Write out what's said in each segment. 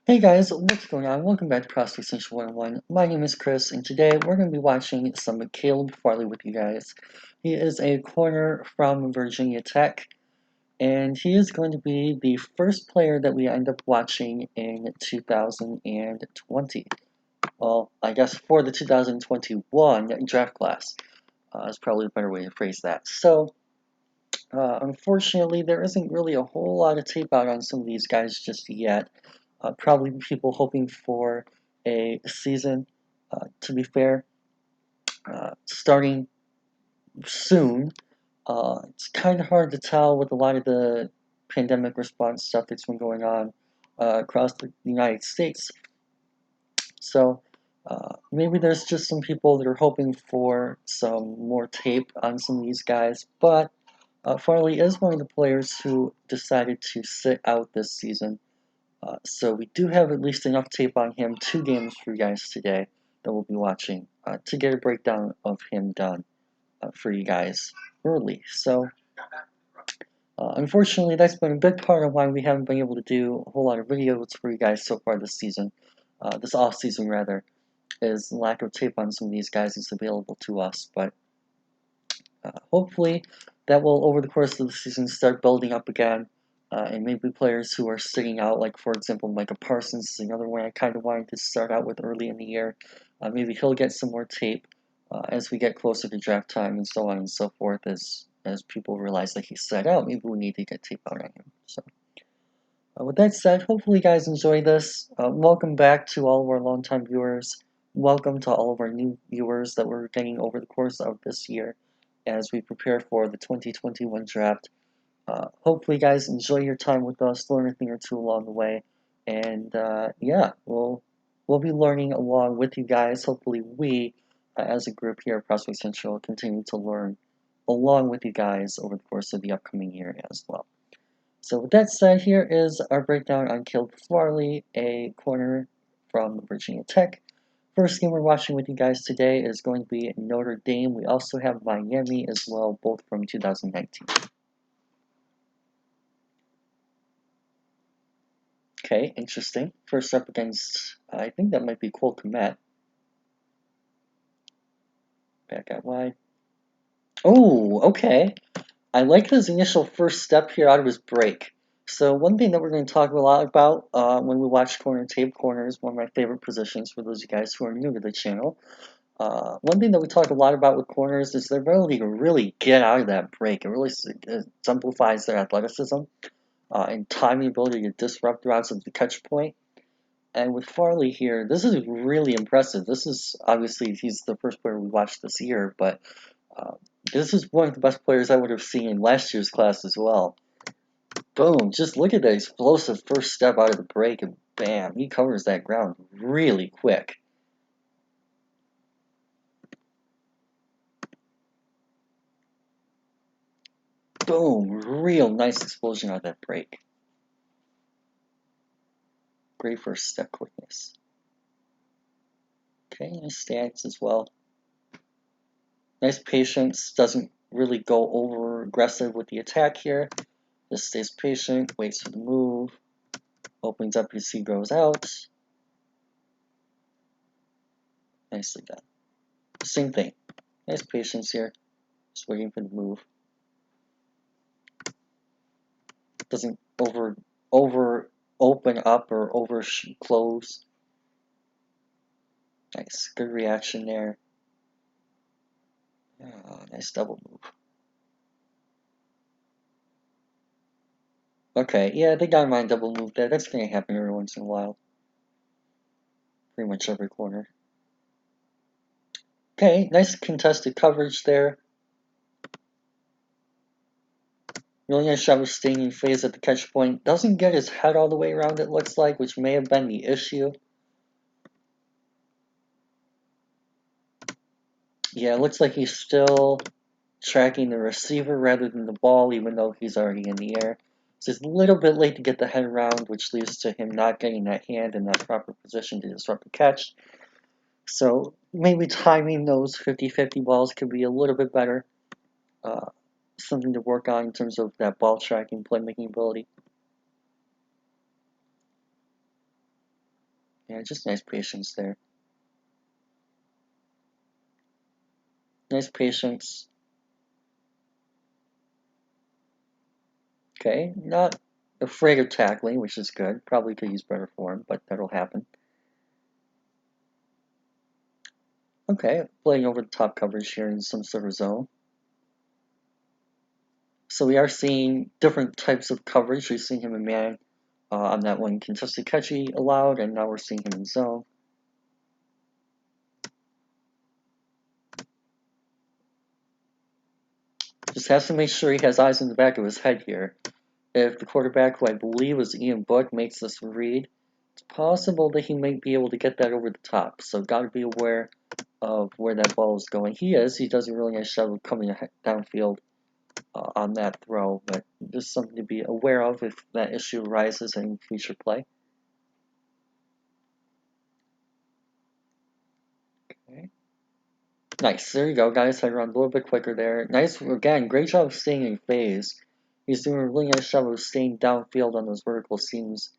Hey guys, what's going on? Welcome back to Prospect Central 101. My name is Chris, and today we're going to be watching some Caleb Farley with you guys. He is a corner from Virginia Tech, and he is going to be the first player that we end up watching in 2020. Well, I guess for the 2021 draft class is probably a better way to phrase that. Unfortunately, there isn't really a whole lot of tape out on some of these guys just yet. Probably people hoping for a season, to be fair, starting soon. It's kind of hard to tell with a lot of the pandemic response stuff that's been going on across the United States. So maybe there's just some people that are hoping for some more tape on some of these guys, but Farley is one of the players who decided to sit out this season. So we do have at least enough tape on him, 2 games for you guys today that we'll be watching to get a breakdown of him done for you guys early. So unfortunately, that's been a big part of why we haven't been able to do a whole lot of videos for you guys so far this season, this off season rather, is lack of tape on some of these guys is available to us. But hopefully that will, over the course of the season, start building up again. And maybe players who are sitting out, like for example, Micah Parsons is another one I kind of wanted to start out with early in the year. Maybe he'll get some more tape as we get closer to draft time and so on and so forth. As people realize that he's set out, maybe we need to get tape out on him. So, with that said, hopefully you guys enjoy this. Welcome back to all of our longtime viewers. Welcome to all of our new viewers that we're getting over the course of this year as we prepare for the 2021 draft. Hopefully, guys, enjoy your time with us, learn a thing or two along the way, and yeah, we'll be learning along with you guys. Hopefully, we, as a group here at Prospect Central, continue to learn along with you guys over the course of the upcoming year as well. So, with that said, here is our breakdown on Caleb Farley, a corner from Virginia Tech. First game we're watching with you guys today is going to be Notre Dame. We also have Miami as well, both from 2019. Okay, interesting. First up against, I think that might be Cole Kmet. Back out wide. Oh, okay. I like his initial first step here out of his break. So one thing that we're going to talk a lot about when we watch corner tape, corner is one of my favorite positions for those of you guys who are new to the channel. One thing that we talk a lot about with corners is their ability to really get out of that break. It really exemplifies their athleticism and timing ability to disrupt routes at the catch point. And with Farley here, this is really impressive. This is obviously he's the first player we watched this year, but this is one of the best players I would have seen in last year's class as well. Boom! Just look at that explosive first step out of the break, and bam, he covers that ground really quick. Boom! Real nice explosion out of that break. Great first step quickness. Okay, nice stance as well. Nice patience, doesn't really go over aggressive with the attack here. Just stays patient, waits for the move, opens up as he goes out. Nicely done. Same thing. Nice patience here. Just waiting for the move. Doesn't over open up or over close. Nice. Good reaction there. Nice double move. Okay, yeah, they got my double move there. That's gonna happen every once in a while. Pretty much every corner. Okay, nice contested coverage there. Really nice job of staying in phase at the catch point. Doesn't get his head all the way around, it looks like, which may have been the issue. Yeah, it looks like he's still tracking the receiver rather than the ball, even though he's already in the air. So it's a little bit late to get the head around, which leads to him not getting that hand in that proper position to disrupt the catch. So maybe timing those 50-50 balls could be a little bit better. Something to work on in terms of that ball tracking, playmaking ability. Yeah, just nice patience there. Nice patience. Okay, not afraid of tackling, which is good. Probably could use better form, but that'll happen. Okay, playing over the top coverage here in some sort of zone. So we are seeing different types of coverage. We've seen him in man on that one contested catch he allowed, and now we're seeing him in zone. Just has to make sure he has eyes in the back of his head here. If the quarterback, who I believe was Ian Book, makes this read, it's possible that he might be able to get that over the top. So got to be aware of where that ball is going. He is. He does a really nice job of coming downfield on that throw, but just something to be aware of if that issue arises in future play. Okay. Nice. There you go, guys. I run a little bit quicker there. Nice. Again, great job of staying in phase. He's doing a really nice job of staying downfield on those vertical seams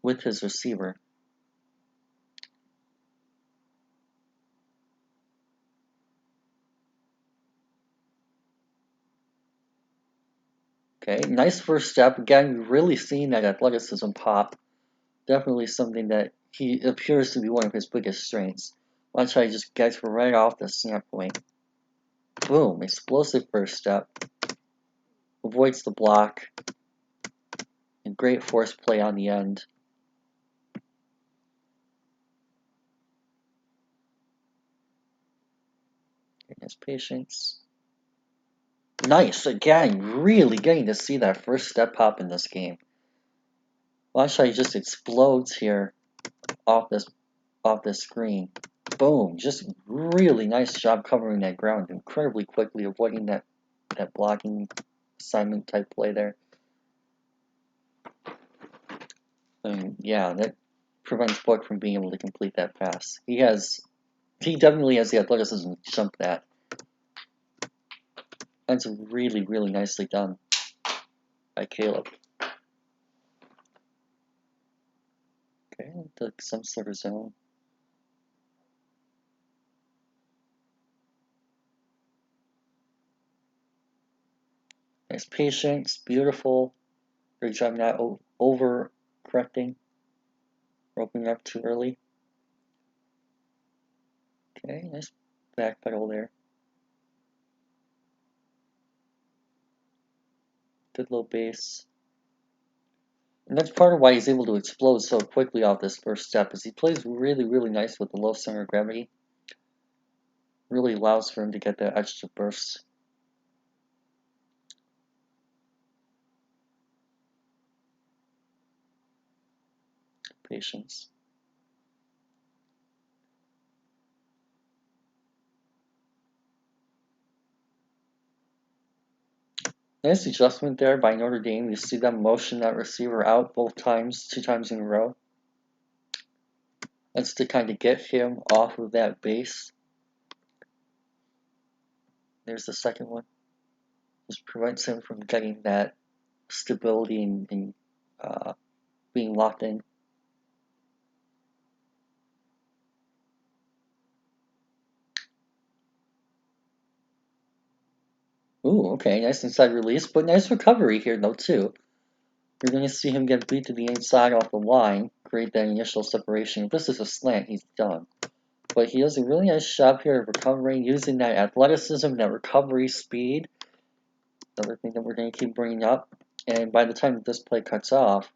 with his receiver. Okay, nice first step. Again, really seeing that athleticism pop. Definitely something that he appears to be one of his biggest strengths. Watch how he just gets right off the snap point. Boom, explosive first step. Avoids the block. And great force play on the end. His patience. Nice, again, really getting to see that first step pop in this game. Watch how he just explodes here off this screen. Boom, just really nice job covering that ground incredibly quickly, avoiding that blocking assignment type play there. Yeah, that prevents Book from being able to complete that pass. He definitely has the athleticism to jump that. That's really, really nicely done by Caleb. Okay, took some sort of zone. Nice patience, beautiful. Great job not over correcting, opening up too early. Okay, nice back pedal there. Good low base. And that's part of why he's able to explode so quickly off this first step, is he plays really, really nice with the low center of gravity. Really allows for him to get that extra burst. Patience. Nice adjustment there by Notre Dame. You see them motion that receiver out both times, 2 times in a row. That's to kind of get him off of that base. There's the second one. Just prevents him from getting that stability and being locked in. Ooh, okay, nice inside release, but nice recovery here though too. You're going to see him get beat to the inside off the line, create that initial separation. If this is a slant, he's done. But he does a really nice job here of recovering, using that athleticism, that recovery speed. Another thing that we're going to keep bringing up. And by the time that this play cuts off,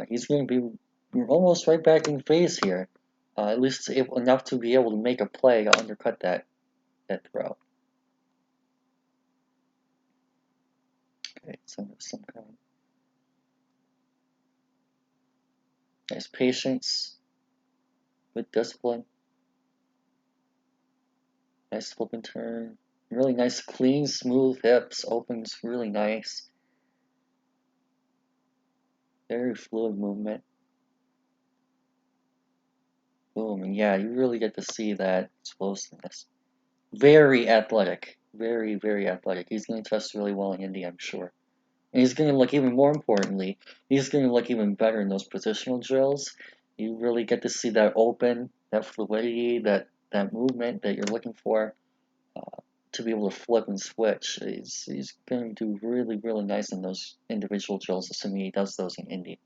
he's going to be almost right back in phase here. At least enough to be able to make a play to undercut that throw. Okay, so some kind of nice patience with discipline. Nice flip and turn. Really nice, clean, smooth hips. Opens really nice. Very fluid movement. Boom. And yeah, you really get to see that explosiveness. Very athletic. Very, very athletic. He's going to test really well in Indy, I'm sure. And he's going to look, even more importantly, he's going to look even better in those positional drills. You really get to see that open, that fluidity, that movement that you're looking for to be able to flip and switch. He's going to do really, really nice in those individual drills, assuming he does those in Indy.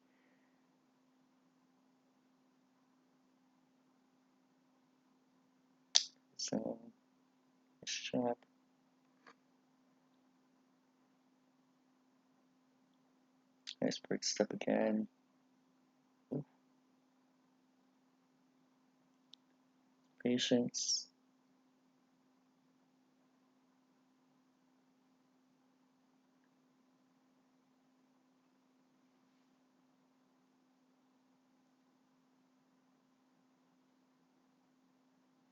So, nice job. Nice break step again. Ooh. Patience.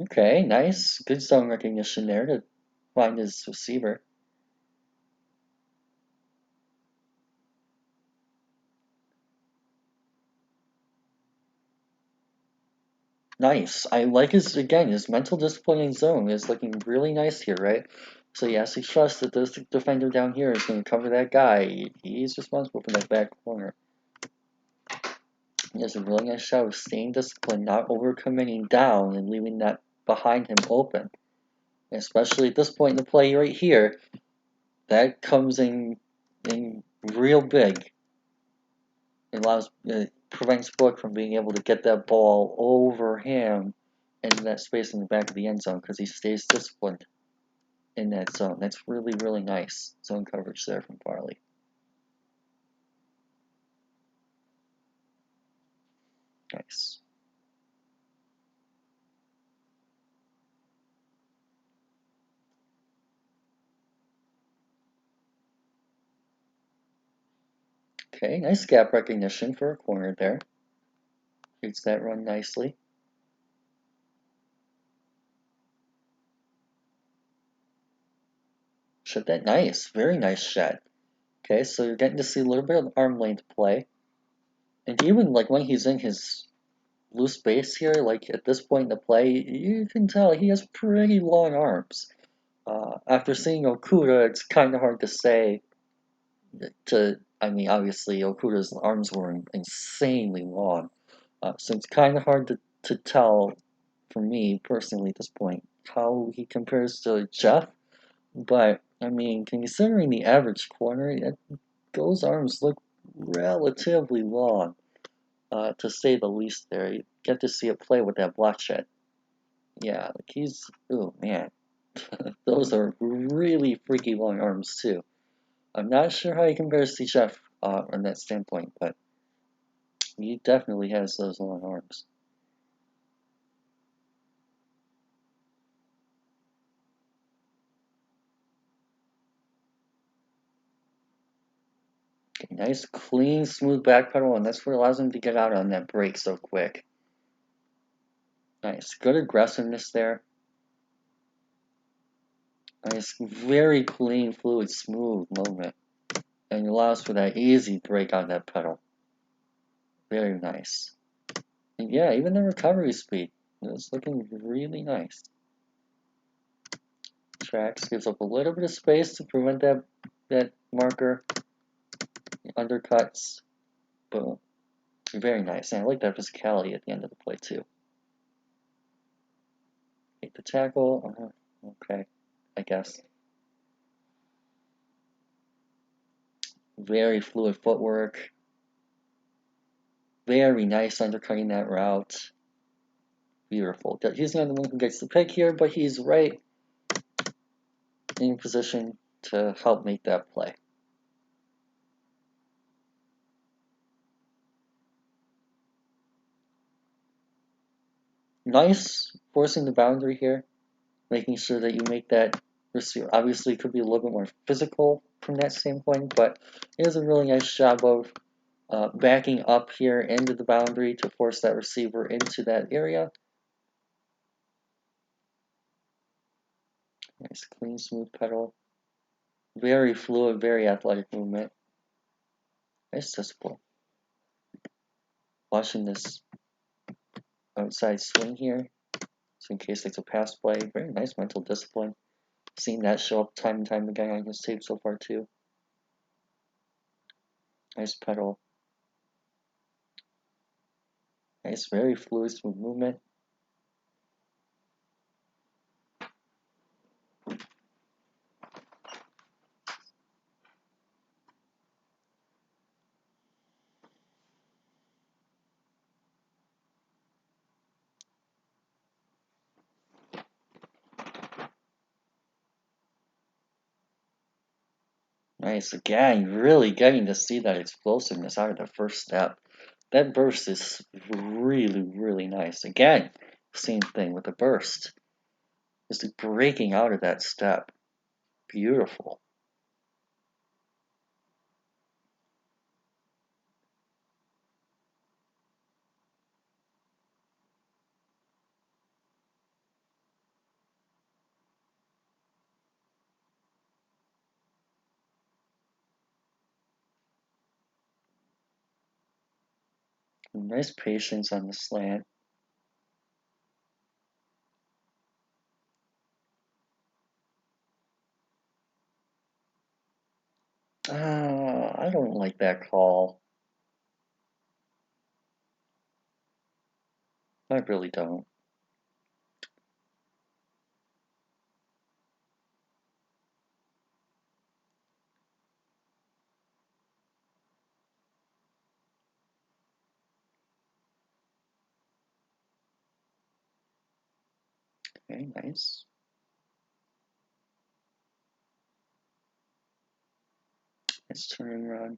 Okay, nice. Good zone recognition there to find his receiver. Nice. I like his, again, his mental discipline in zone is looking really nice here, right? So he has to trust that this defender down here is going to cover that guy. He's responsible for that back corner. He does a really nice job of staying disciplined, not overcommitting down and leaving that behind him open. Especially at this point in the play right here, that comes in real big. It prevents Book from being able to get that ball over him into that space in the back of the end zone because he stays disciplined in that zone. That's really, really nice zone coverage there from Farley. Nice. Okay, nice gap recognition for a corner there. Reads that run nicely. Shot that nice. Very nice shot. Okay, so you're getting to see a little bit of arm length play. And even like when he's in his loose base here, like at this point in the play, you can tell he has pretty long arms. After seeing Okuda, it's kind of hard to say I mean, obviously Okuda's arms were insanely long. So it's kind of hard to tell, for me personally at this point, how he compares to Jeff. But, I mean, considering the average corner, those arms look relatively long, to say the least there. You get to see it play with that block shot. Yeah, like oh man. Those are really freaky long arms, too. I'm not sure how he compares to Jeff on that standpoint, but he definitely has those long arms. Okay, nice, clean, smooth back pedal, and that's what allows him to get out on that break so quick. Nice, good aggressiveness there. Nice, very clean, fluid, smooth movement, and allows for that easy break on that pedal. Very nice. And yeah, even the recovery speed is looking really nice. Tracks, gives up a little bit of space to prevent that marker. Undercuts. Boom. Very nice. And I like that physicality at the end of the play too. Hate the tackle. Okay, I guess. Very fluid footwork. Very nice undercutting that route. Beautiful. He's not the one who gets the pick here, but he's right in position to help make that play. Nice forcing the boundary here, making sure that you make that receiver. Obviously, it could be a little bit more physical from that standpoint, but it does a really nice job of backing up here into the boundary to force that receiver into that area. Nice, clean, smooth pedal. Very fluid, very athletic movement. Nice discipline. Watching this outside swing here, so in case it's a pass play. Very nice mental discipline. Seen that show up time and time again on his tape so far too. Nice pedal. Nice, very fluid, smooth movement. Nice. Again, really getting to see that explosiveness out of the first step. That burst is really, really nice. Again, same thing with the burst. Just breaking out of that step. Beautiful. Nice patience on the slant. I don't like that call. I really don't. Okay, nice. Nice turn run.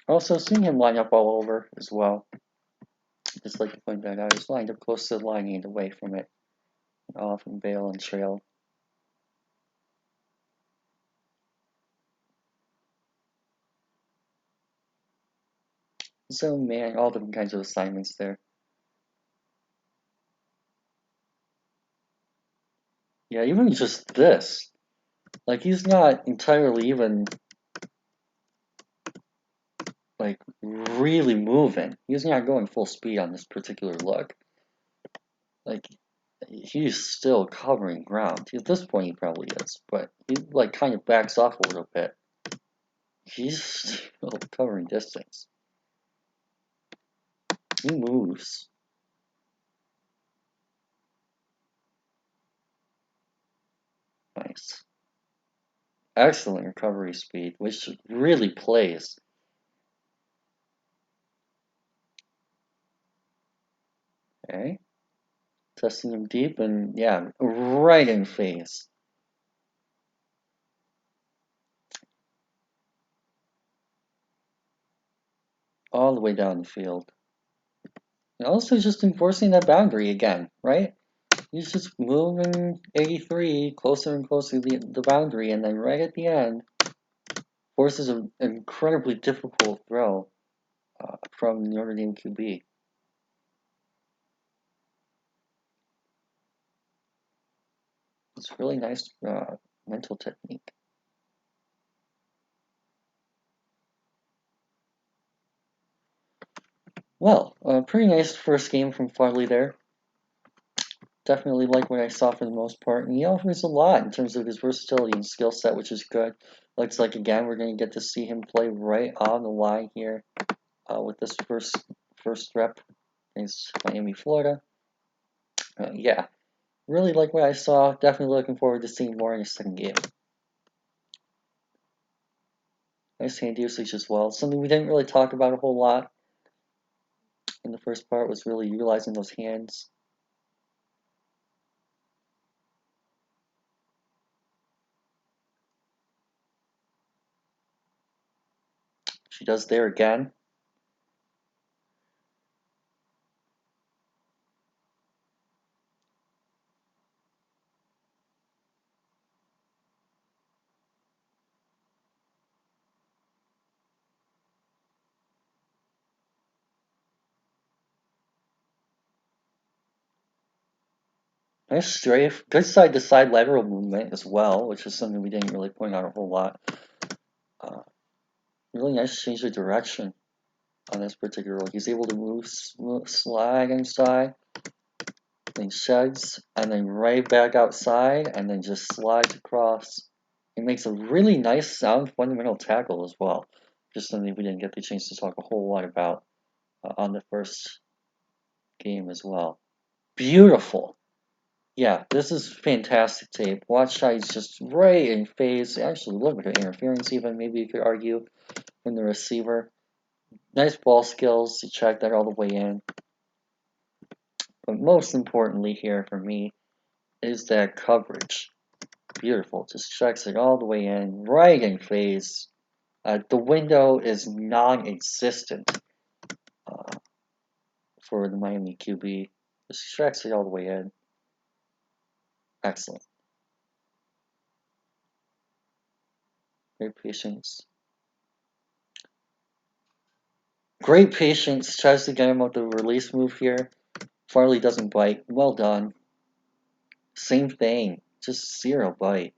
Also, seeing him line up all over as well. Just like to point that out. He's lined up close to the line and away from it. Off and bail and trail. So, man, all different kinds of assignments there. Yeah, even just this. Like, he's not entirely even, like, really moving. He's not going full speed on this particular look. Like, he's still covering ground. At this point, he probably is, but he, like, kind of backs off a little bit. He's still covering distance. He moves. Nice. Excellent recovery speed, which really plays. Okay. Testing him deep and, yeah, right in phase. All the way down the field. And also just enforcing that boundary again, right? He's just moving 83 closer and closer to the boundary, and then right at the end, forces an incredibly difficult throw from Notre Dame QB. It's really nice mental technique. Well, pretty nice first game from Farley there. Definitely like what I saw for the most part, and he offers a lot in terms of his versatility and skill set, which is good. Looks like again we're going to get to see him play right on the line here with this first rep against Miami, Florida. Yeah, really like what I saw. Definitely looking forward to seeing more in his second game. Nice hand usage as well. Something we didn't really talk about a whole lot in the first part was really utilizing those hands. She does there again. Nice strafe. Good side to side lateral movement as well, which is something we didn't really point out a whole lot. Uh, really nice change of direction on this particular one. He's able to move slide inside. then sheds, and then right back outside, and then just slides across. It makes a really nice sound fundamental tackle as well. Just something we didn't get the chance to talk a whole lot about on the first game as well. Beautiful. Yeah, this is fantastic tape. Watch how he's just right in phase. Actually, look at interference even, maybe you could argue, from the receiver. Nice ball skills to check that all the way in. But most importantly here for me is that coverage. Beautiful. Just checks it all the way in, right in phase. The window is non-existent for the Miami QB. Just checks it all the way in. Excellent. Great patience. Great patience. Tries to get him with the release move here. Farley doesn't bite. Well done. Same thing. Just zero bite.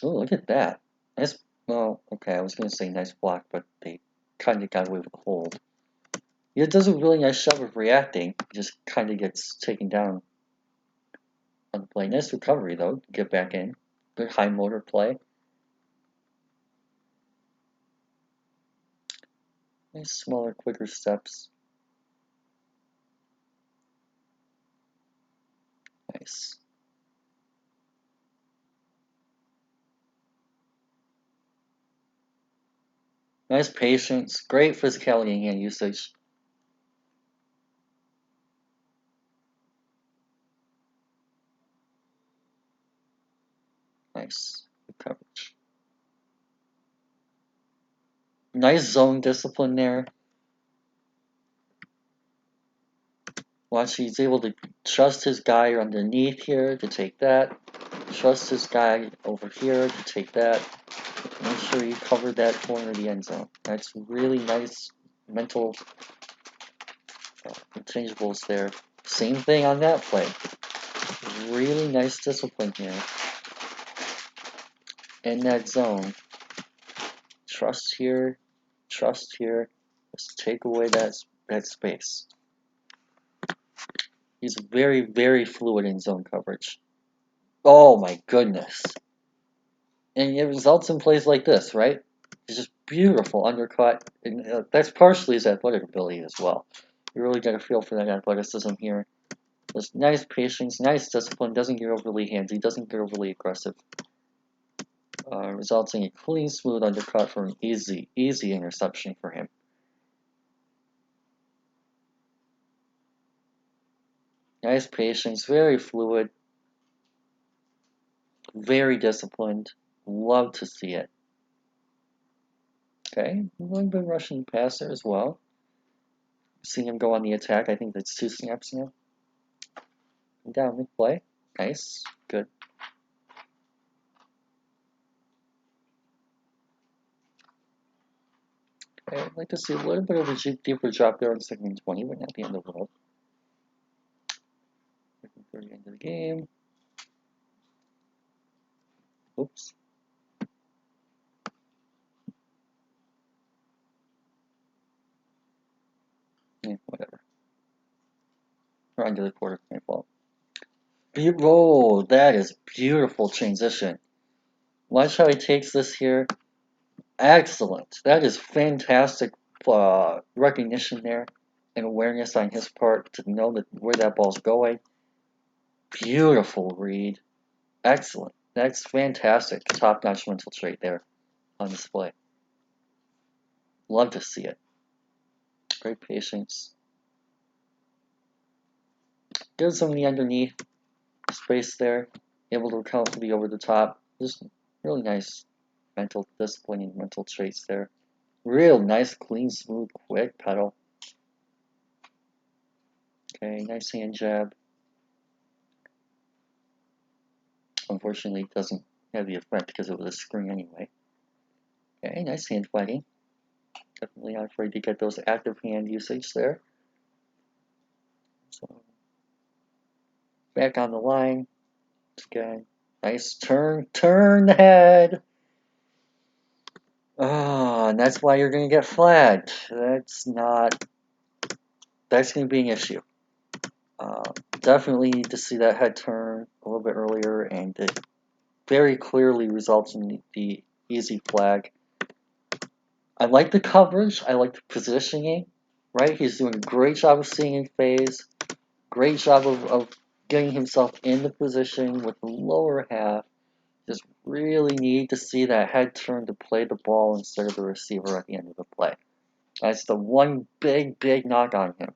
Oh, look at that. Nice. Well, okay, I was going to say nice block, but they kind of got away with the hold. It does a really nice job of reacting. Just kind of gets taken down on the play. Nice recovery, though. Get back in. Good high motor play. Nice smaller, quicker steps. Nice. Nice patience. Great physicality and hand usage. Nice. Good coverage. Nice zone discipline there. Watch, he's able to trust his guy underneath here to take that. Trust his guy over here to take that. Make sure you cover that corner of the end zone. That's really nice mental interchangeables there. Same thing on that play. Really nice discipline here. In that zone. Trust here. Trust here. Just take away that space. He's very, very fluid in zone coverage. Oh my goodness. And it results in plays like this, right? It's just beautiful undercut. And that's partially his athletic ability as well. You really get a feel for that athleticism here. Just nice patience, nice discipline, doesn't get overly handsy, doesn't get overly aggressive. Resulting in a clean, smooth undercut for an easy interception for him. Nice patience, very fluid, very disciplined. Love to see it. Okay, a little bit rushing passer as well. Seeing him go on the attack, I think that's 2 snaps now. Down mid play. Nice. Good. Okay, I'd like to see a little bit of a deeper drop there on 2nd and 20, but not the end of the world. 30 end of the game. Oops. Yeah, whatever. We're under the quarter, my fault. Oh, that is beautiful transition. Watch how he takes this here. Excellent. That is fantastic recognition there and awareness on his part to know that where that ball's going. Beautiful read. Excellent. That's fantastic. Top-notch mental trait there on display. Love to see it. Great patience. Gives him the underneath space there. Able to comfortably over the top. Just really nice mental discipline and mental traits there. Real nice, clean, smooth, quick pedal. Okay, nice hand jab. Unfortunately, it doesn't have the effect because it was a screen anyway. Okay, nice hand fighting. Definitely not afraid to get those active hand usage there. So, back on the line. Again, nice turn the head. Ah, and that's why you're going to get flagged. That's not that's going to be an issue. Definitely need to see that head turn a little bit earlier, and it very clearly results in the easy flag. I like the coverage. I like the positioning. Right, he's doing a great job of seeing in phase. Great job of getting himself in the position with the lower half. Just really need to see that head turn to play the ball instead of the receiver at the end of the play. That's the one big knock on him,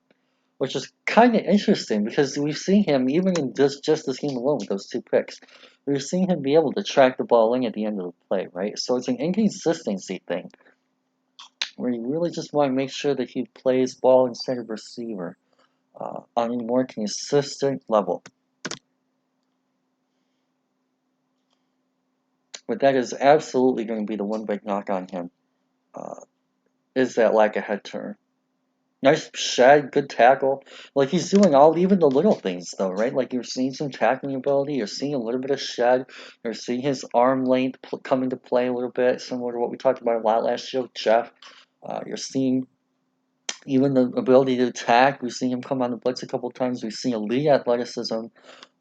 which is kind of interesting because we've seen him, even in just this game alone with those 2 picks, we've seen him be able to track the ball in at the end of the play, right? So it's an inconsistency thing where you really just want to make sure that he plays ball instead of receiver on a more consistent level. But that is absolutely going to be the one big knock on him, is that lack of head turn. Nice shed, good tackle. Like, he's doing even the little things, though, right? Like, you're seeing some tackling ability, you're seeing a little bit of shed, you're seeing his arm length come into play a little bit, similar to what we talked about a lot last year with Jeff. You're seeing even the ability to attack. We've seen him come on the blitz a couple times. We've seen elite athleticism,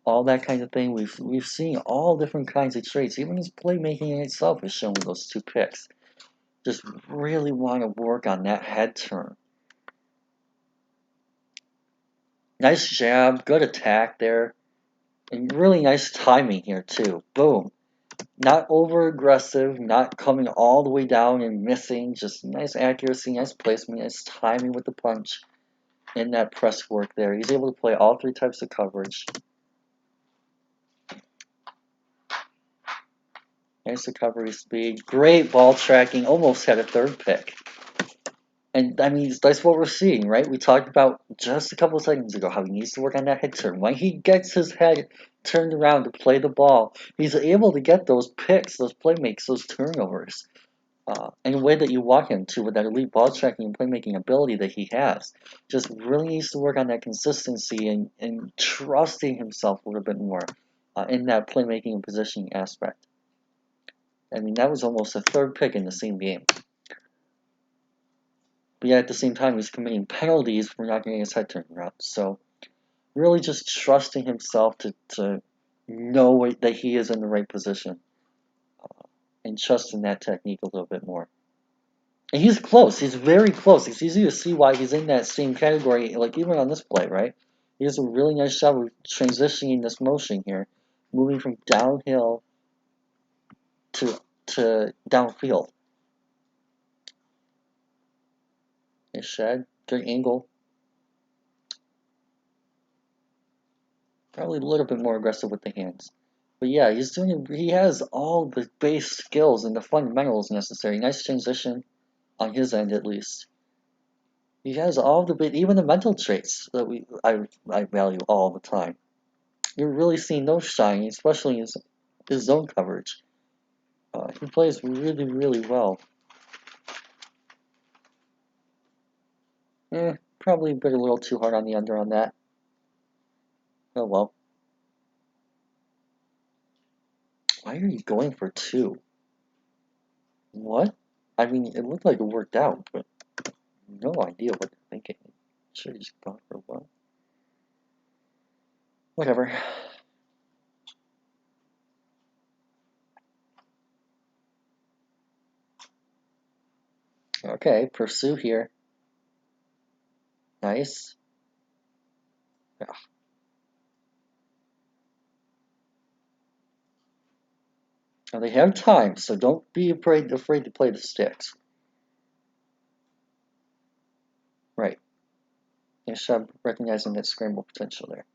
all that kind of thing. We've seen all different kinds of traits. Even his playmaking in itself is shown with those 2 picks. Just really want to work on that head turn. Nice jab, good attack there, and really nice timing here too. Boom. Not over aggressive, not coming all the way down and missing. Just nice accuracy, nice placement, nice timing with the punch and that press work there. He's able to play all 3 types of coverage. Nice recovery speed, great ball tracking, almost had a 3rd pick. And I mean, that's what we're seeing, right? We talked about just a couple of seconds ago how he needs to work on that head turn. When he gets his head turned around to play the ball, he's able to get those picks, those playmakes, those turnovers in a way that you want him to with that elite ball tracking and playmaking ability that he has. Just really needs to work on that consistency and trusting himself a little bit more in that playmaking and positioning aspect. I mean, that was almost a 3rd pick in the same game. But yet at the same time, he's committing penalties for not getting his head turned around. So really just trusting himself to know that he is in the right position and trusting that technique a little bit more. And he's close. He's very close. It's easy to see why he's in that same category, like even on this play, right? He does a really nice job of transitioning this motion here, moving from downhill to downfield. Nice shed, good angle. Probably a little bit more aggressive with the hands. But yeah, he has all the base skills and the fundamentals necessary. Nice transition on his end at least. He has all even the mental traits that I value all the time. You're really seeing those shine, especially in his zone coverage. He plays really well. Probably bit a little too hard on the under on that. Oh well. Why are you going for 2? What? I mean, it looked like it worked out, but no idea what they're thinking. Should have just gone for 1. Whatever. Okay, pursue here. Nice. Ugh. Now they have time, so don't be afraid to play the sticks. Right. Nice job recognizing that scramble potential there.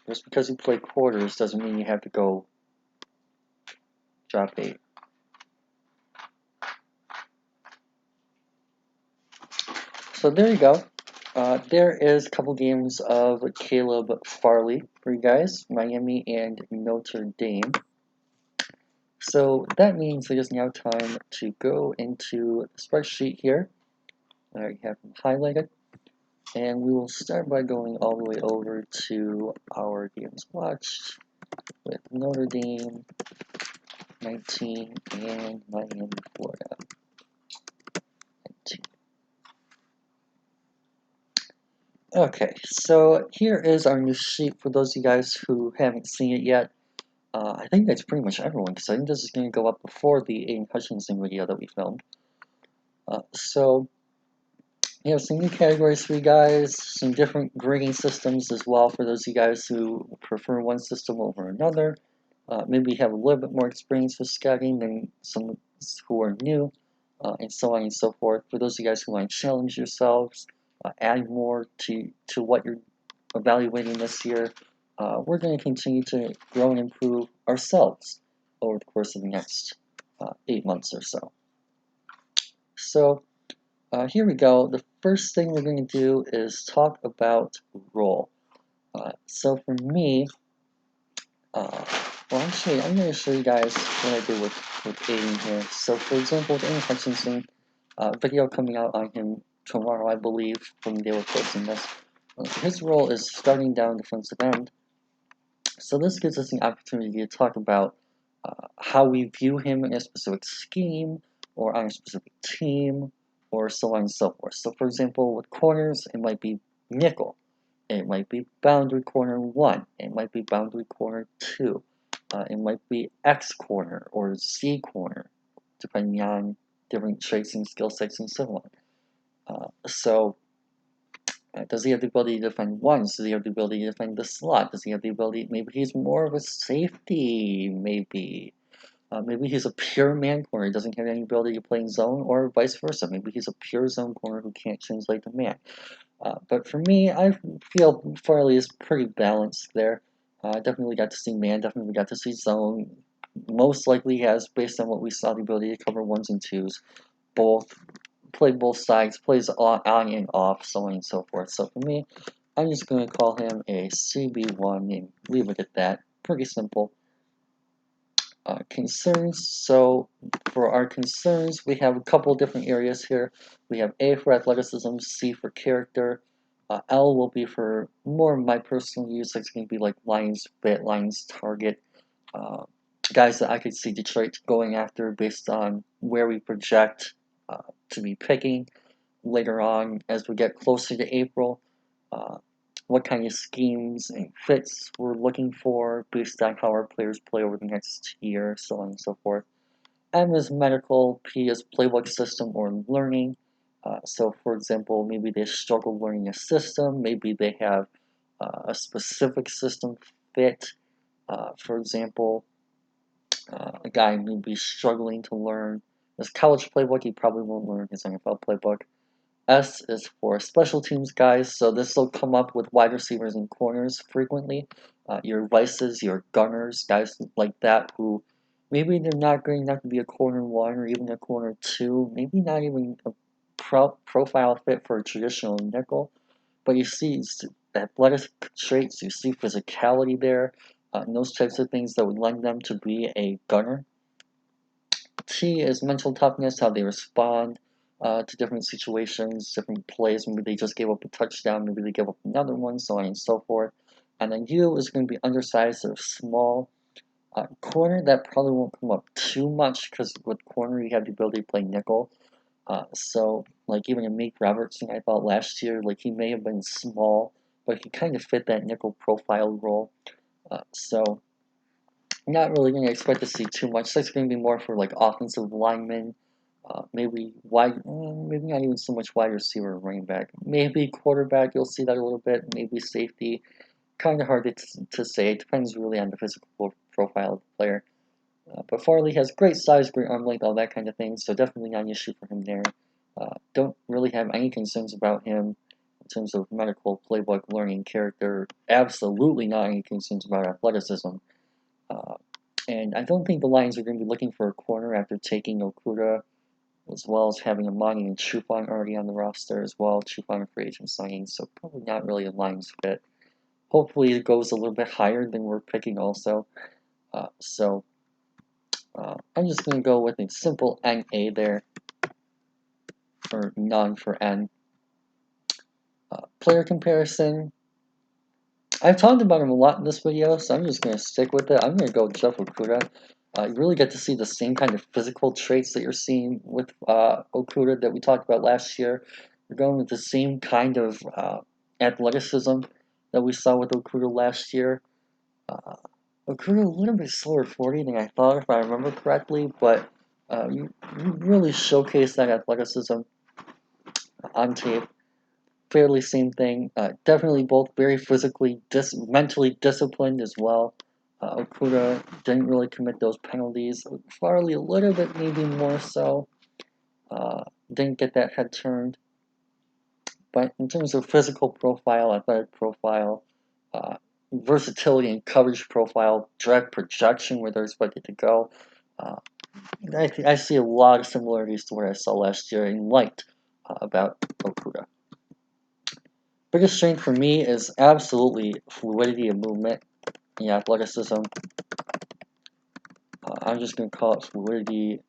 Just because you play quarters doesn't mean you have to go drop 8. So there you go. There is a couple games of Caleb Farley for you guys, Miami and Notre Dame. So that means it is now time to go into the spreadsheet here. I already have them highlighted. And we will start by going all the way over to our games watched with Notre Dame 19, and Miami, Florida. 19. Okay, so here is our new sheet for those of you guys who haven't seen it yet. I think that's pretty much everyone, because I think this is going to go up before the Aiden Hutchinson video that we filmed. So, we have some new categories for you guys, some different grading systems as well for those of you guys who prefer one system over another. Maybe have a little bit more experience with scouting than some who are new, and so on and so forth. For those of you guys who want to challenge yourselves, add more to what you're evaluating this year, we're going to continue to grow and improve ourselves over the course of the next 8 months or so. So here we go. The first thing we're going to do is talk about role. So for me, well actually I'm going to show you guys what I do with Aiden here. So for example, with Aiden Hutchinson, video coming out on him tomorrow, I believe, from the day we're posting this. His role is starting down defensive end. So this gives us an opportunity to talk about how we view him in a specific scheme, or on a specific team, or so on and so forth. So for example, with corners, it might be nickel. It might be boundary corner 1. It might be boundary corner 2. It might be X corner or Z corner, depending on different traits and skill sets and so on. Does he have the ability to defend ones? Does he have the ability to defend the slot? Does he have the ability? Maybe he's more of a safety. Maybe he's a pure man corner. He doesn't have any ability to play in zone, or vice versa. Maybe he's a pure zone corner who can't translate to man. But for me, I feel Farley is pretty balanced there. Definitely got to see man. Definitely got to see zone. Most likely has, based on what we saw, the ability to cover ones and twos. Play both sides, plays on and off, so on and so forth. So for me, I'm just going to call him a CB1 and leave it at that. Pretty simple. Concerns. So for our concerns, we have a couple different areas here. We have A for athleticism, C for character. L will be for more of my personal use. It's going to be like Lions fit, Lions target. Guys that I could see Detroit going after based on where we project to be picking later on as we get closer to April. What kind of schemes and fits we're looking for based on how our players play over the next year, so on and so forth. M is medical, P is playbook system or learning. So for example, maybe they struggle learning a system, maybe they have a specific system fit. For example, a guy may be struggling to learn his college playbook, he probably won't learn his NFL playbook. S is for special teams guys, so this will come up with wide receivers and corners frequently. Your vices, your gunners, guys like that who maybe they're not good enough to be a corner 1 or even a corner 2, maybe not even a profile fit for a traditional nickel, but you see athletic traits, you see physicality there, and those types of things that would lend them to be a gunner. T is mental toughness, how they respond to different situations, different plays. Maybe they just gave up a touchdown, maybe they give up another one, so on and so forth. And then U is going to be undersized or small. Corner, that probably won't come up too much because with corner you have the ability to play nickel. So, like even in Meek Robertson, I thought last year, like he may have been small, but he kind of fit that nickel profile role. So, not really going to expect to see too much. That's going to be more for like offensive linemen, maybe maybe not even so much wide receiver or running back. Maybe quarterback, you'll see that a little bit. Maybe safety. Kind of hard to say. It depends really on the physical profile of the player. But Farley has great size, great arm length, all that kind of thing, so definitely not an issue for him there. Don't really have any concerns about him in terms of medical, playbook, learning, character. Absolutely not any concerns about athleticism. And I don't think the Lions are going to be looking for a corner after taking Okuda, as well as having Amani and Chufon already on the roster as well. Chufon a free agent signing, so probably not really a Lions fit. Hopefully it goes a little bit higher than we're picking also. I'm just going to go with a simple NA there, or none for N. Player comparison. I've talked about him a lot in this video, so I'm just going to stick with it. I'm going to go with Jeff Okuda. You really get to see the same kind of physical traits that you're seeing with Okuda that we talked about last year. You're going with the same kind of athleticism that we saw with Okuda last year. Uh, Okuda a little bit slower 40 than I thought, if I remember correctly, but you really showcase that athleticism on tape. Fairly same thing. Definitely both very physically, mentally disciplined as well. Okuda didn't really commit those penalties. Farley a little bit, maybe more so. Didn't get that head turned. But in terms of physical profile, athletic profile, uh, versatility and coverage profile, direct projection where they're expected to go, uh, I see a lot of similarities to what I saw last year and liked about Okuda. Biggest strength for me is absolutely fluidity of movement and athleticism. I'm just going to call it fluidity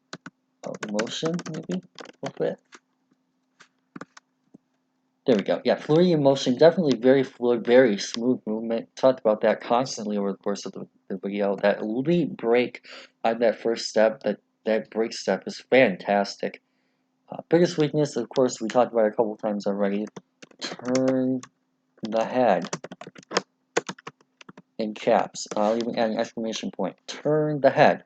of motion, maybe, a little bit. There we go. Yeah, fluidity of motion, definitely very fluid, very smooth movement. Talked about that constantly over the course of the video. That elite break on that first step, that break step is fantastic. Biggest weakness, of course, we talked about it a couple times already. Turn the head. In caps, even add an exclamation point. Turn the head.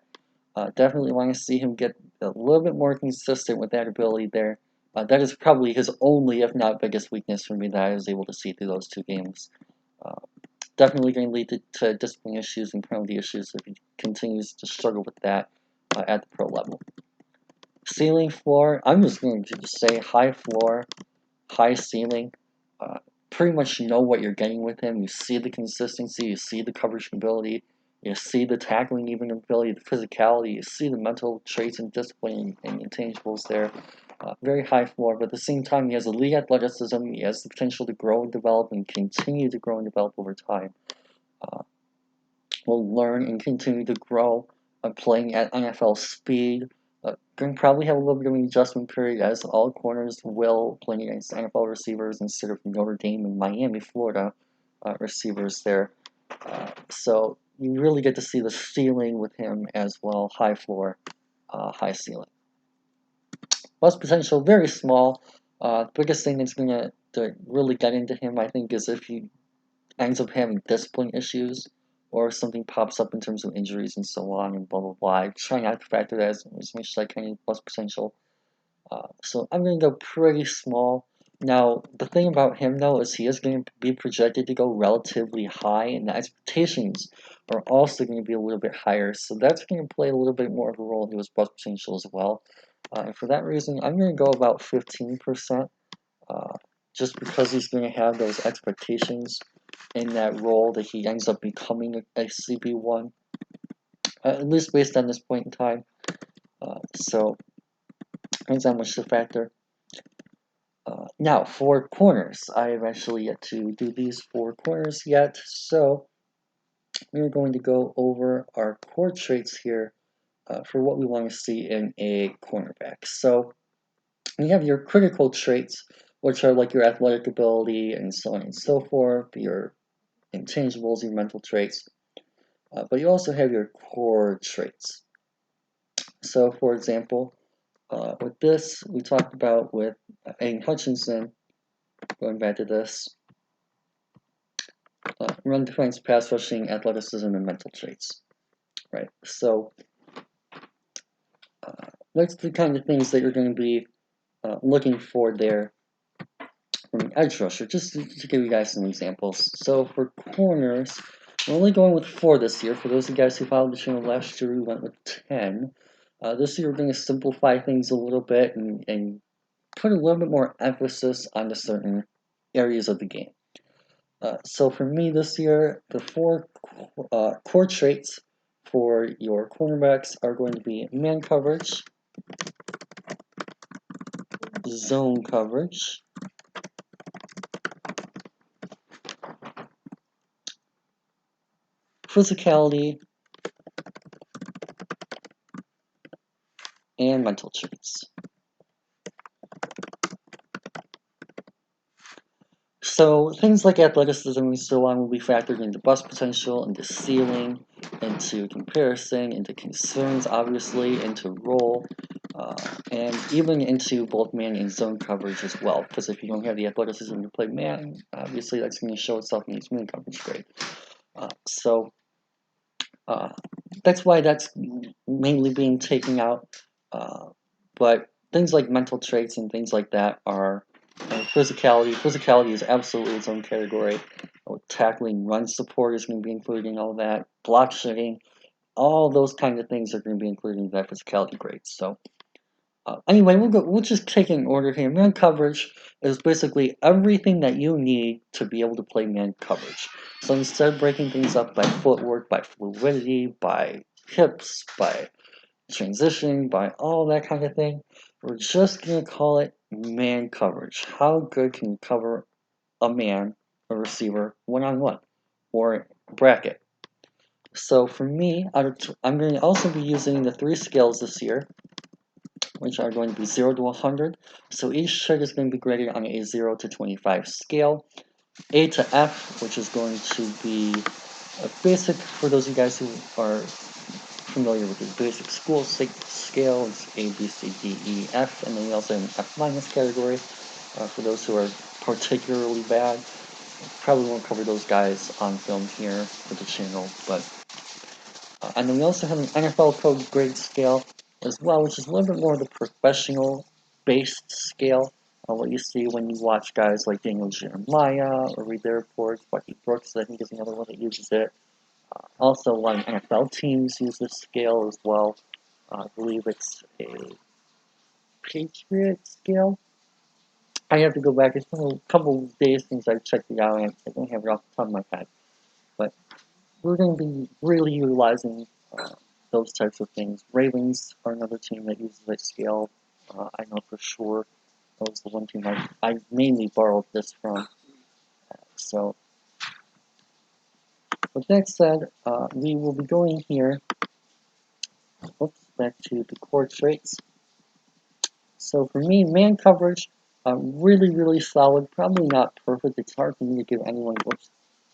Definitely want to see him get a little bit more consistent with that ability there. That is probably his only, if not biggest weakness for me that I was able to see through those two games. Uh, Definitely going to lead to discipline issues and penalty issues if he continues to struggle with that at the pro level. Ceiling floor, I'm just going to just say high floor, high ceiling. Uh, Pretty much know what you're getting with him. You see the consistency, you see the coverage ability, you see the tackling even ability, the physicality, you see the mental traits and discipline and intangibles there. Very high floor, but at the same time, he has elite athleticism, he has the potential to grow and develop and continue to grow and develop over time. Will learn and continue to grow playing at NFL speed. Going to probably have a little bit of an adjustment period as all corners will playing against NFL receivers instead of Notre Dame and Miami, Florida receivers there. So you really get to see the ceiling with him as well, high floor, high ceiling. Bust potential, very small. The biggest thing that's going to really get into him, I think, is if he ends up having discipline issues or something pops up in terms of injuries and so on and blah blah blah. I try not to factor that as much as I can in plus potential. So I'm going to go pretty small. Now, the thing about him though is he is going to be projected to go relatively high, and the expectations are also going to be a little bit higher. So that's going to play a little bit more of a role into his plus potential as well. And for that reason, I'm going to go about 15%. Just because he's going to have those expectations in that role that he ends up becoming a CB1, at least based on this point in time. So that's not much to factor. Now, for corners, I have actually yet to do these 4 corners yet, so we're going to go over our core traits here for what we want to see in a cornerback. So you have your critical traits, which are like your athletic ability and so on and so forth, your intangibles, your mental traits, but you also have your core traits. So, for example, with this, we talked about with Aiden Hutchinson, going back to this, run defense, pass rushing, athleticism, and mental traits, right? So, that's the kind of things that you're going to be looking for there from an edge rusher, just to give you guys some examples. So, for corners, we're only going with 4 this year. For those of you guys who followed the channel last year, we went with 10. This year, we're going to simplify things a little bit and put a little bit more emphasis on the certain areas of the game. So for me this year, the 4 core traits for your cornerbacks are going to be man coverage, zone coverage, physicality, and mental traits. So things like athleticism and so on will be factored into bust potential, into ceiling, into comparison, into concerns, obviously, into role, and even into both man and zone coverage as well. Because if you don't have the athleticism to play man, obviously that's going to show itself in his man coverage grade. So that's why that's mainly being taken out. But things like mental traits and things like that are physicality. Physicality is absolutely its own category. Tackling, run support is going to be included in all that. Block shedding, all those kind of things are going to be included in that physicality grade. So anyway, we'll just take it in order here. Man coverage is basically everything that you need to be able to play man coverage. So instead of breaking things up by footwork, by fluidity, by hips, by transition, by all that kind of thing, we're just going to call it man coverage. How good can you cover a man, a receiver, one-on-one, or bracket? So for me, I'm going to also be using the 3 scales this year, which are going to be 0 to 100. So each trick is going to be graded on a 0 to 25 scale. A to F, which is going to be a basic, for those of you guys who are familiar with the basic school scale, it's A, B, C, D, E, F, and then we also have an F minus category for those who are particularly bad. Probably won't cover those guys on film here for the channel, but and then we also have an NFL code grade scale as well, which is a little bit more of the professional-based scale. What you see when you watch guys like Daniel Jeremiah or read their reports. Bucky Brooks, I think, is another one that uses it. Also, a lot of NFL teams use this scale as well. I believe it's a Patriot scale. I have to go back. It's been a couple of days since I've checked it out, and I don't have it off the top of my head. But we're going to be really utilizing those types of things. Ravens are another team that uses that scale. I know for sure. That was the one team I mainly borrowed this from. So, with that said, we will be going here. Oops, back to the core traits. So for me, man coverage, really, really solid. Probably not perfect. It's hard for me to give anyone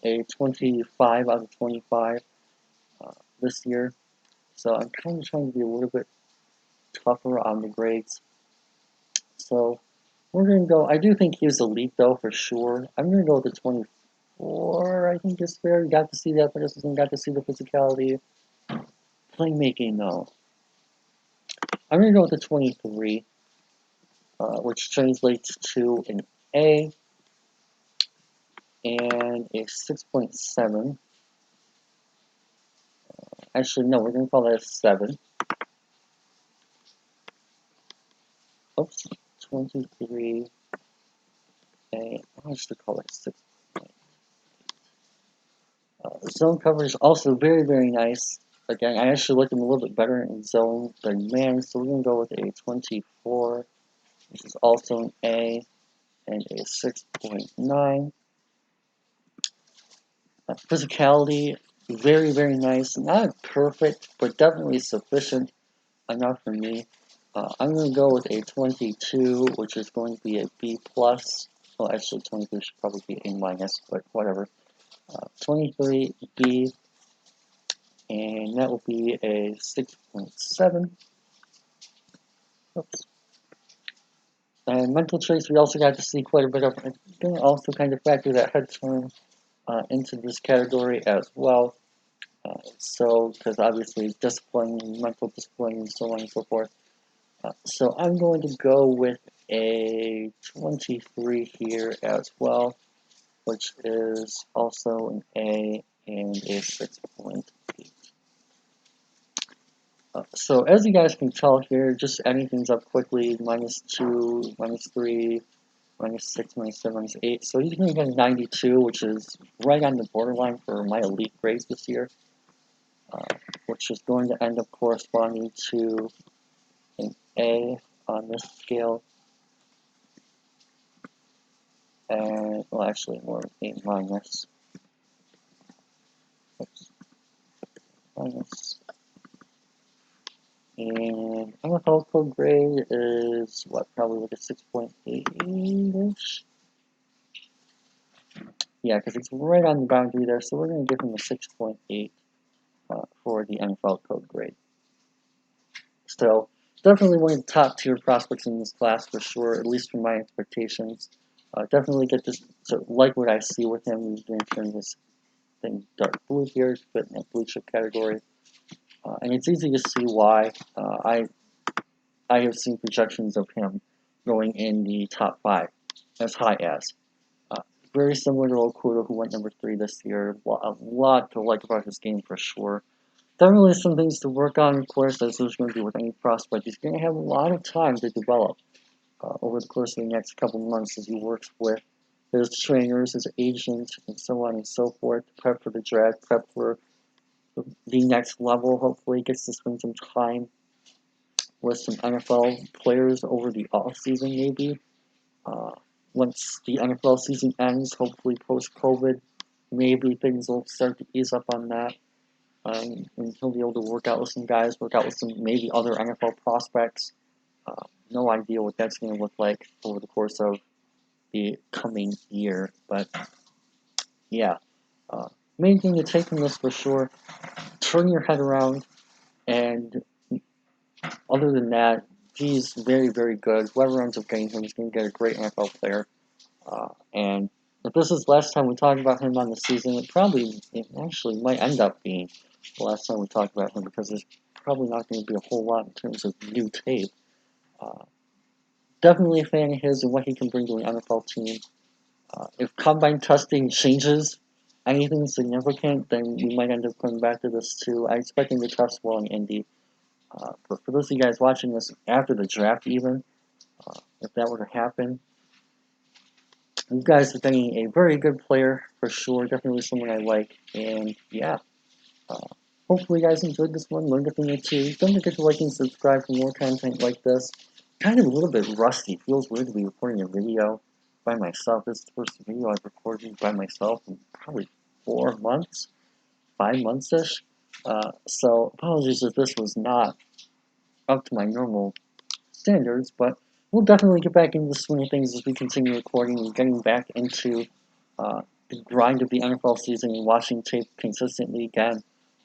a 25 out of 25 this year. So I'm kind of trying to be a little bit tougher on the grades. So we're going to go, I do think he's elite though, for sure. I'm going to go with the 24, I think is fair. You got to see the athleticism, got to see the physicality. Playmaking though. I'm going to go with the 23, which translates to an A and a 6.7. Actually, no, we're going to call that a 7. Oops, 23. I should call it 6. Zone coverage also very, very nice. Again, I actually like him a little bit better in zone than man, so we're going to go with a 24, which is also an A, and a 6.9. Physicality, very, very nice. Not perfect, but definitely sufficient enough for me. I'm going to go with a 22, which is going to be a B+. Well, actually, 23 should probably be A-, but whatever. 23, B, and that will be a 6.7. Oops. And mental traits, we also got to see quite a bit of. I'm going to also kind of factor that head turn into this category as well. So, because obviously discipline, mental discipline, and so on and so forth. So I'm going to go with a 23 here as well, which is also an A and a 6.8. So as you guys can tell here, just adding things up quickly, -2, -3, -6, -7, -8. So he's going to get a 92, which is right on the borderline for my elite grades this year, which is going to end up corresponding to an A on this scale, and, well, actually more A minus. Oops. Minus. And NFL code grade is, what, probably like a 6.8-ish? Yeah, because it's right on the boundary there, so we're going to give him a 6.8. for the NFL code grade. So definitely one of the top tier prospects in this class for sure, at least from my expectations. Definitely get to like what I see with him. He's going to turn this thing dark blue here, fit in that blue chip category. And it's easy to see why. I have seen projections of him going in the top 5, as high as. Uh, Very similar to Okuda, who went number 3 this year. A lot to like about his game for sure. Definitely some things to work on, of course, as there's going to be with any prospect. He's going to have a lot of time to develop over the course of the next couple months as he works with his trainers, his agents, and so on and so forth. Prep for the draft, prep for the next level. Hopefully, he gets to spend some time with some NFL players over the off season, maybe. Uh, Once the NFL season ends, hopefully post COVID, maybe things will start to ease up on that. And he'll be able to work out with some guys, work out with some maybe other NFL prospects. No idea what that's going to look like over the course of the coming year. But yeah, main thing to take from this for sure, turn your head around. And other than that, he's very, very good. Whoever ends up getting him is going to get a great NFL player. And if this is the last time we talk about him on the season, it actually might end up being the last time we talk about him because there's probably not going to be a whole lot in terms of new tape. Uh, Definitely a fan of his and what he can bring to an NFL team. If combine testing changes anything significant, then we might end up coming back to this too. I expect him to test well in Indy. But for those of you guys watching this after the draft, even if that were to happen, you guys are getting a very good player for sure. Definitely someone I like. And yeah, uh, hopefully you guys enjoyed this one, learned a thing or two. Don't forget to like and subscribe for more content like this. Kind of a little bit rusty. Feels weird to be recording a video by myself. This is the first video I've recorded by myself in probably 4 months, 5 months-ish. So apologies if this was not up to my normal standards, but we'll definitely get back into the swing of things as we continue recording and getting back into the grind of the NFL season and watching tape consistently again,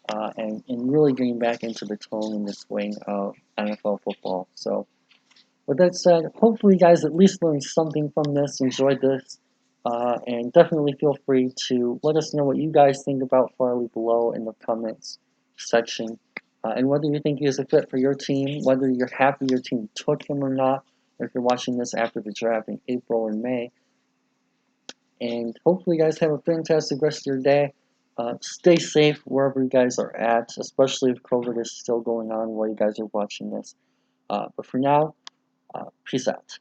and really getting back into the tone and the swing of NFL football. So, with that said, hopefully you guys at least learned something from this, enjoyed this, and definitely feel free to let us know what you guys think about Farley below in the comments section. And whether you think he is a fit for your team, whether you're happy your team took him or not, or if you're watching this after the draft in April or May. And hopefully you guys have a fantastic rest of your day. Stay safe wherever you guys are at, especially if COVID is still going on while you guys are watching this. But for now, peace out.